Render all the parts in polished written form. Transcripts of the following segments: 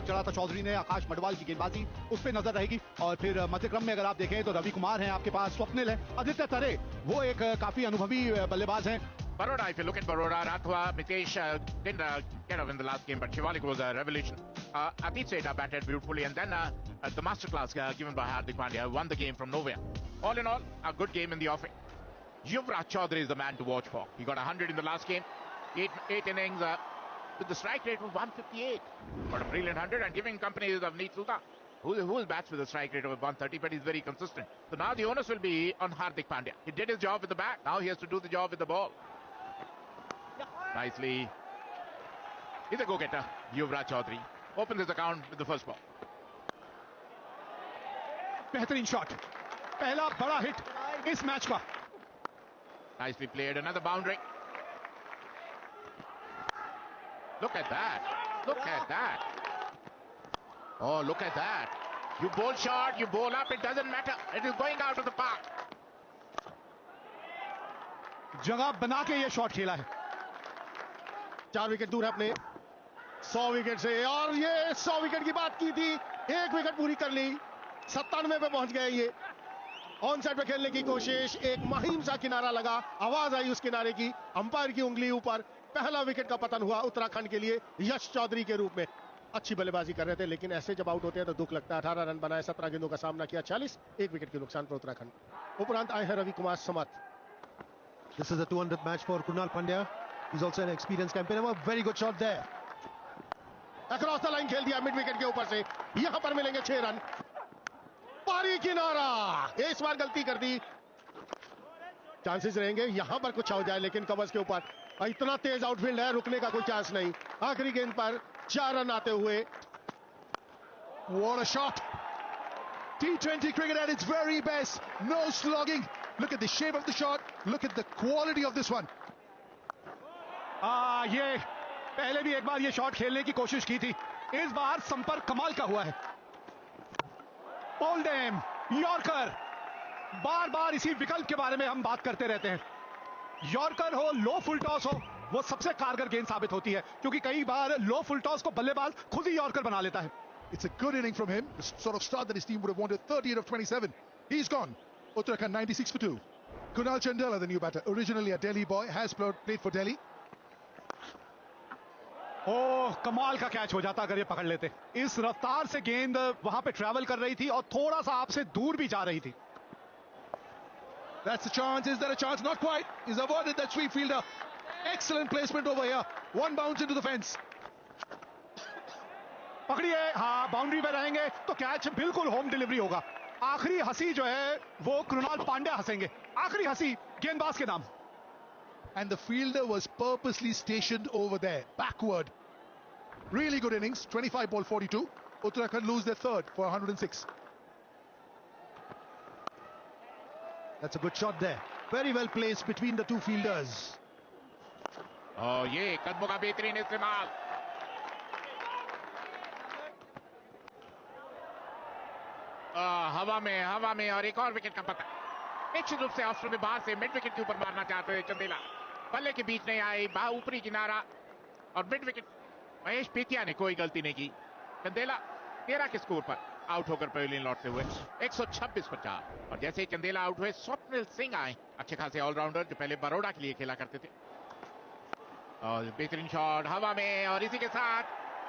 चढ़ा था चौधरी ने। आकाश मडवाल की गेंदबाजी उस पर नजर रहेगी। और फिर मध्यक्रम में अगर आप देखें तो रवि कुमार हैं आपके पास, स्वप्निल है, आदित्य तरे वो एक काफी अनुभवी बल्लेबाज हैं। Baroda, if you look at Baroda, Rathwa, Mitesh didn't get up in the last game, but Shivalik was a revelation. Atit Seta batted beautifully, and then the masterclass given by Hardik Pandya won the game from nowhere. All in all, a good game in the offing. Yuvraj Chaudhary is the man to watch for. He got 100 in the last game, eight innings with the strike rate of 158. Got a brilliant 100 and giving company of Neet Sultan, who bats with a strike rate of 130, but he's very consistent. So now the onus will be on Hardik Pandya. He did his job with the bat. Now he has to do the job with the ball. Nicely. He's a go-getter. Yuvraj Chaudhary opens his account with the first ball. बेहतरीन shot, पहला बड़ा hit इस match का. Nicely played. Another boundary. Look at that. Look at that. Oh, look at that. You bowl short, you bowl up, it doesn't matter. It is going out of the park. जगह बना के ये shot खेला है. 4 wicket दूर है अपने 100 wicket से, और ये 100 विकेट की बात की थी, 1 विकेट पूरी कर ली. 97 पे पहुंच गए. ये ऑन साइड पे खेलने की कोशिश, एक माहिम सा किनारा लगा, आवाज आई उस किनारे की, अंपायर की उंगली ऊपर. पहला विकेट का पतन हुआ उत्तराखंड के लिए यश चौधरी के रूप में. अच्छी बल्लेबाजी कर रहे थे, लेकिन ऐसे जब आउट होते हैं तो दुख लगता है. 18 रन बनाए, 17 गेंदों का सामना किया, 40, 1 विकेट के नुकसान पर उत्तराखंड. उपरांत आए हैं रवि कुमार समत. This is the 200th match for Krunal Pandya. He's also an experienced campaigner. A very good shot there. Across the line खेल दिया मिड विकेट के ऊपर से. यहां पर मिलेंगे 6 रन. पारी किनारा, इस बार गलती कर दी. चांसेस रहेंगे यहां पर कुछ हो जाए, लेकिन कवर्स के ऊपर इतना तेज आउटफील्ड है, रुकने का कोई चांस नहीं. आखिरी गेंद पर 4 रन आते हुए. What a shot. T20 cricket at its very best. No slogging. Look at the shape of the shot. Look at the quality of this one. ये पहले भी एक बार ये शॉट खेलने की कोशिश की थी. इस बार संपर्क कमाल का हुआ है. ओल्डेम यॉर्कर, बार बार इसी विकल्प के बारे में हम बात करते रहते हैं. यॉर्कर हो, लो फुल टॉस हो, वो सबसे कारगर गेंद साबित होती है, क्योंकि कई बार लो फुल टॉस को बल्लेबाज खुद ही यॉर्कर बना लेता है. It's a good inning from him. The sort of start that his team would have wanted. 38 of 27. He's gone. Uttarakhand 96 for 2. Kunal Chandela, the new batter, originally a Delhi boy, has played for Delhi. ओह, कमाल का catch हो जाता अगर ये पकड़ लेते. इस रफ्तार से गेंद वहां पे ट्रैवल कर रही थी और थोड़ा सा आपसे दूर भी जा रही थी. That's the chance. Is there a chance? Not quite. He's avoided that sweep fielder. Excellent placement over here. One bounce into the fence. पकड़िए, हाँ, बाउंड्री पे रहेंगे तो कैच बिल्कुल होम डिलीवरी होगा. आखिरी हंसी जो है वो कृणाल पांड्या हंसेंगे. आखिरी हंसी गेंदबाज के नाम. And the fielder was purposely stationed over there, backward. Really good innings. 25 ball 42. Uttarakhand lose their third for 106. That's a good shot there. Very well placed between the two fielders. Oh, ये कदमों का बेहतरीन इस्तेमाल. हवा में और एक और विकेट का पता. निश्चित रूप से ऑस्ट्रेलिया में बाहर से मिड विकेट के ऊपर मारना चाहते हैं चंदेला. बल्ले के बीच नहीं आई, ऊपरी किनारा और मिड विकेट. महेश पेतिया ने कोई गलती नहीं की. चंदेला 13 के स्कोर पर आउट होकर पवेलियन लौटते हुए 126 पर 4. और जैसे ही चंदेला आउट हुए, स्वप्निल सिंह आए, अच्छे खासे ऑलराउंडर जो पहले बड़ौदा के लिए खेला करते थे. और बेहतरीन शॉट हवा में, और इसी के साथ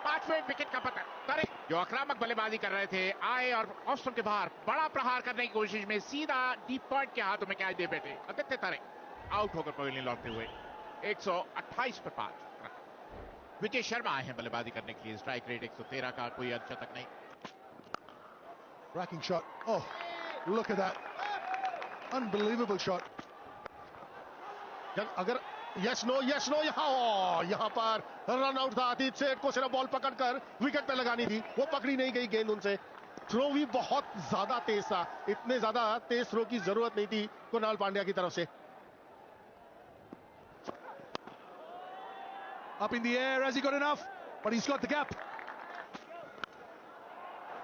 5वें विकेट का पतन. तरे जो आक्रामक बल्लेबाजी कर रहे थे आए और ऑफ स्टंप के बाहर बड़ा प्रहार करने की कोशिश में सीधा डीप पॉइंट के हाथों में कैच दे बैठे. आदित्य तरे आउट होकर पवेलियन लौटते हुए 128 पर 5. विजय शर्मा आए हैं बल्लेबाजी करने के लिए. स्ट्राइक रेट 113 का, कोई अर्धशतक नहीं. Racking shot. Oh, look at that. Unbelievable shot. अगर यस नो यहाँ पर रन आउट था. आदित्य सेठ को सिर्फ बॉल पकड़कर विकेट पे लगानी थी, वो पकड़ी नहीं गई गेंद उनसे. थ्रो भी बहुत ज्यादा तेज था. इतने ज्यादा तेज थ्रो की जरूरत नहीं थी कुणाल पांड्या की तरफ से. Up in the air, has he got enough? But he's got the gap.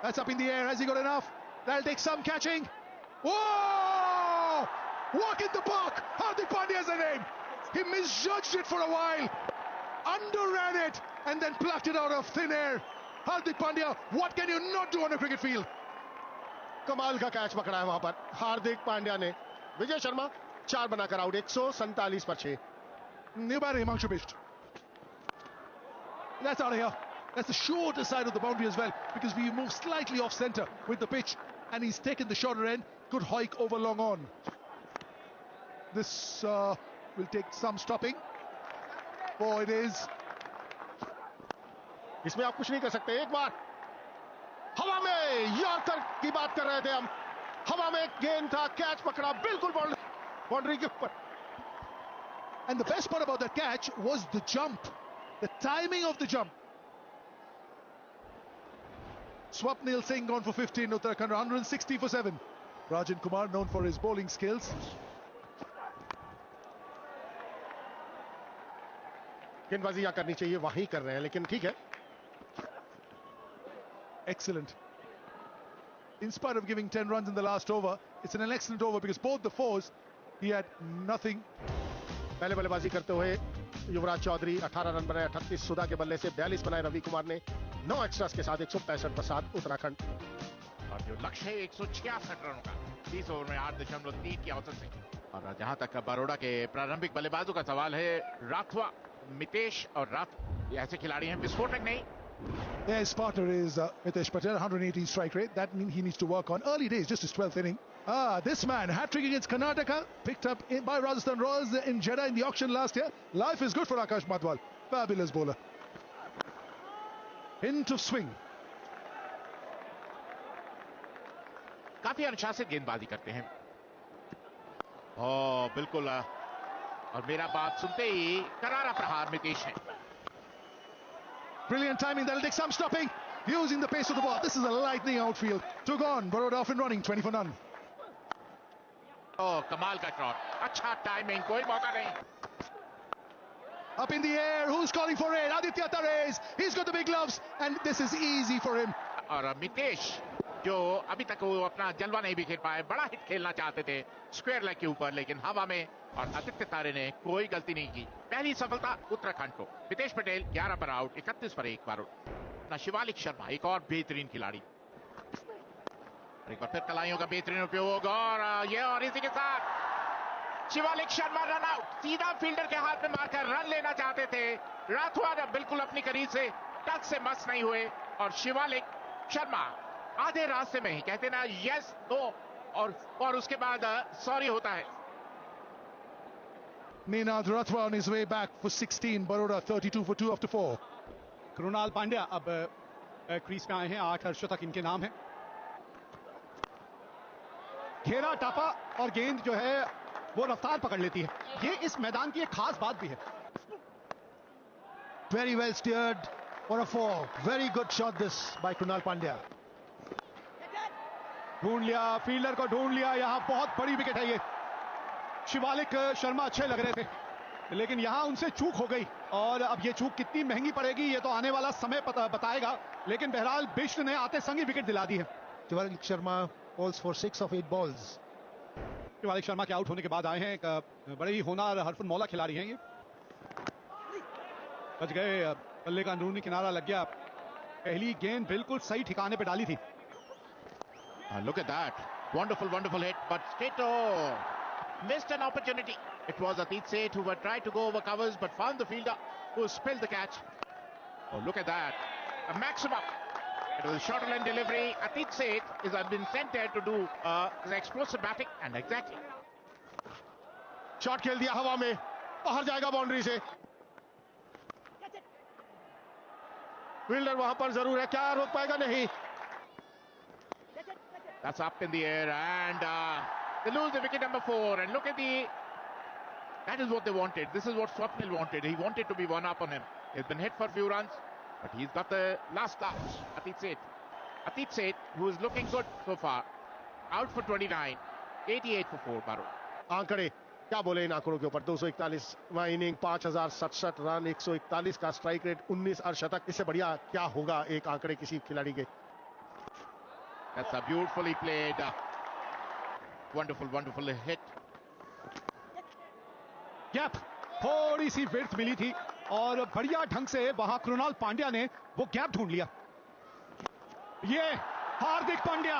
That's up in the air, has he got enough? That'll take some catching. Whoa! Walk in the park! Hardik Pandya is the name. He misjudged it for a while, underran it, and then plucked it out of thin air. Hardik Pandya, what can you not do on a cricket field? कमाल का catch पकड़ा है वहां पर हार्दिक पांड्या ने। विजय शर्मा 4 बनाकर out, 147 पर 6। New batting, Himanshu Bisht. That's out of here. That's the shorter side of the boundary as well, because we move slightly off centre with the pitch, and he's taken the shorter end. Good hike over long on. This will take some stopping. Oh, it is. इसमें आप कुछ नहीं कर सकते। एक बार हवा में yorker की बात कर रहे थे हम। हवा में गेंद था, कैच पकड़ा बिल्कुल बाउंड्री के ऊपर। And the best part about that catch was the jump, the timing of the jump. Swapnil Singh gone for 15, Uttarakhand 160 for 7. Rajan Kumar known for his bowling skills. गेंदबाजी यहाँ करनी चाहिए, वहीं कर रहे हैं, लेकिन ठीक है। Excellent. In spite of giving 10 runs in the last over, it's an excellent over because both the fours, he had nothing. पहले बल्लेबाजी करते हुए युवराज चौधरी 18 रन बनाए, 38 सुधा के बल्ले से 42 बनाए रवि कुमार ने, 9 एक्स्ट्रास के साथ 165 पर 7 उत्तराखंड। और जो लक्ष्य है 166 रनों का 30 ओवर में 8.3 की औसत से। और जहां तक बड़ौदा के प्रारंभिक बल्लेबाजों का सवाल है, राठवा, मितेश और राथ, ये ऐसे खिलाड़ी हैं विस्फोटक नहीं। Yeah, his partner is Mitesh Patel, 118 strike rate. That means he needs to work on early days, just his 12th inning. This man, hat-trick against Karnataka, picked up by Rajasthan Royals in Jeddah in the auction last year. Life is good for Akash Madwal. Fabulous bowler. Into swing. काफी अनुशासित गेंदबाजी करते हैं। बिल्कुल, और मेरा बात सुनते ही करारा प्रहार मितेश है। Brilliant timing, that'll take some stopping. Using the pace of the ball. This is a lightning outfield. Took on, Baroda off and running, 20 for none. कमाल का शॉट, अच्छा टाइमिंग, कोई मौका नहीं। Up in the air, who's calling for it? Aditya Tares. He's got the big gloves, and this is easy for him. और मितेश, जो अभी तक वो अपना जलवा नहीं बिखेर पाए, बड़ा हिट खेलना चाहते थे स्क्वायर लेग के ऊपर, लेकिन हवा में, और आदित्य तारे ने कोई गलती नहीं की। पहली सफलता उत्तराखंड को। मितेश पटेल 11 पर आउट, 31 पर 1 बार। शिवालिक शर्मा एक और बेहतरीन खिलाड़ी, एक बार फिर कलाइयों का बेहतरीन उपयोग, और इसी के साथ शिवालिक शर्मा रन आउट। सीधा फील्डर के हाथ में मारकर रन लेना चाहते थे। राठवा ने बिल्कुल अपनी करीब से टच से मस नहीं हुए, और शिवालिक शर्मा आधे रास्ते में ही कहते ना यस नो, और उसके बाद सॉरी होता है। Ninad Rathwa on his way back for 16. Baroda 32 for 2 after 4. Krunal Pandya अब क्रीज पे आए हैं, 8 अर्धशतक इनके नाम है। घेरा टापा और गेंद जो है वो रफ्तार पकड़ लेती है, ये इस मैदान की एक खास बात भी है। Very well steered for a 4. Very good shot this by Krunal Pandya. ढूंढ लिया, फील्डर को ढूंढ लिया, यहां बहुत बड़ी विकेट है ये। शिवालिक शर्मा अच्छे लग रहे थे, लेकिन यहां उनसे चूक हो गई, और अब ये चूक कितनी महंगी पड़ेगी ये तो आने वाला समय बताएगा, लेकिन बहरहाल बिष्ट ने आते संग ही विकेट दिला दी है। Shivalik Sharma balls for 6 of 8 balls. Shivalik Sharma के आउट होने के बाद आए हैं, एक बड़े ही होनहार हरफुल मौला खिलाड़ी हैं ये। बच गए, बल्ले का अंदरूनी किनारा लग गया, पहली गेंद बिल्कुल सही ठिकाने पे डाली थी। Look at that, wonderful hit, but Stato missed an opportunity. It was Atit Seth who tried to go over covers but found the fielder who spilled the catch. Look at that, a maximum. It was a short line delivery. Atit Seth has been sent there to do the explosive batting, and exactly. Shot खेल दिया हवा में, बाहर जाएगा boundary से। Fielder वहां पर जरूर है, क्या रोक पाएगा? नहीं। That's up in the air, and they lose the wicket number 4. And look at that is what they wanted. This is what Swapnil wanted. He wanted to be one up on him. He's been hit for a few runs, but he's got the last lash. Atit Seth, who is looking good so far, out for 29, 88 for 4. Baro. आंकड़े क्या बोले इन आंकड़ों के ऊपर? 241वां inning, 5067 run, 141 का strike rate, 19 अर्धशतक। इससे बढ़िया क्या होगा एक आंकड़े किसी खिलाड़ी के? That's a beautifully played, wonderful hit. Gap, थोड़ी सी विड्थ मिली थी और बढ़िया ढंग से वहां कृणाल पांड्या ने वो गैप ढूंढ लिया। ये हार्दिक पांड्या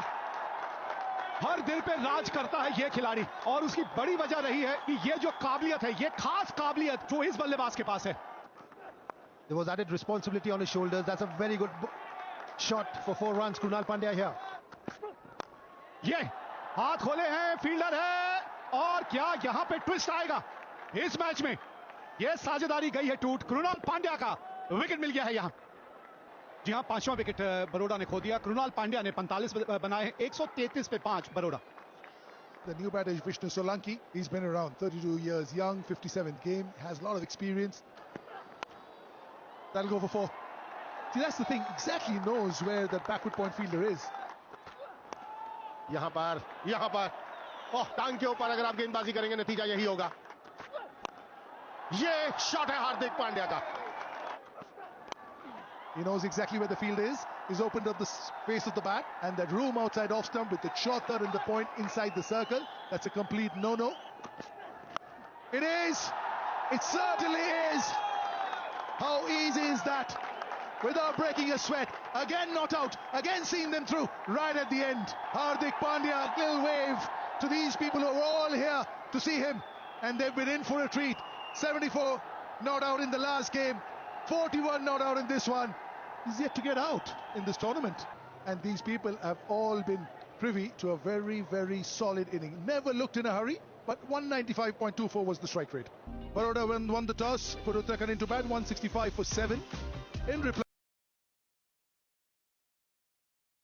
हर दिल पे राज करता है ये खिलाड़ी, और उसकी बड़ी वजह रही है कि ये जो काबिलियत है, ये खास काबिलियत जो इस बल्लेबाज के पास है। There was added responsibility on his shoulders. That's a very good shot for 4 runs. Krunal Pandya here. ये हाथ खोले हैं, फील्डर है, और क्या यहां पे ट्विस्ट आएगा इस मैच में? ये साझेदारी गई है टूट। कृणाल पांड्या का विकेट मिल गया है यहां। जी हां, 5वां विकेट बरोड़ा ने खो दिया। कृणाल पांड्या ने 45 बनाए हैं, 133 पे 5 Baroda. The new batter is Vishnu Solanki. He's been around, 32 years young, 57th game, has a lot of experience. That'll go for 4. See, that's the thing, exactly knows where the backward point fielder is. यहां पर ओह, टांग के ऊपर अगर आप गेंदबाजी करेंगे नतीजा यही होगा। ये शॉट है हार्दिक पांड्या का। He knows exactly where the field is. He's opened up the face of the bat, and that room outside off stump with the shorter and the point inside the circle. That's a complete no-no. It is. It certainly is. How easy is that? Without breaking a sweat. Again not out. Again seeing them through right at the end. Hardik Pandya, little wave to these people who are all here to see him, and they've been in for a treat. 74 not out in the last game. 41 not out in this one. He's yet to get out in this tournament. And these people have all been privy to a very, very solid inning. Never looked in a hurry, but 195.24 was the strike rate. Baroda won the toss, put Uttarakhand into bat, 165 for 7. In reply,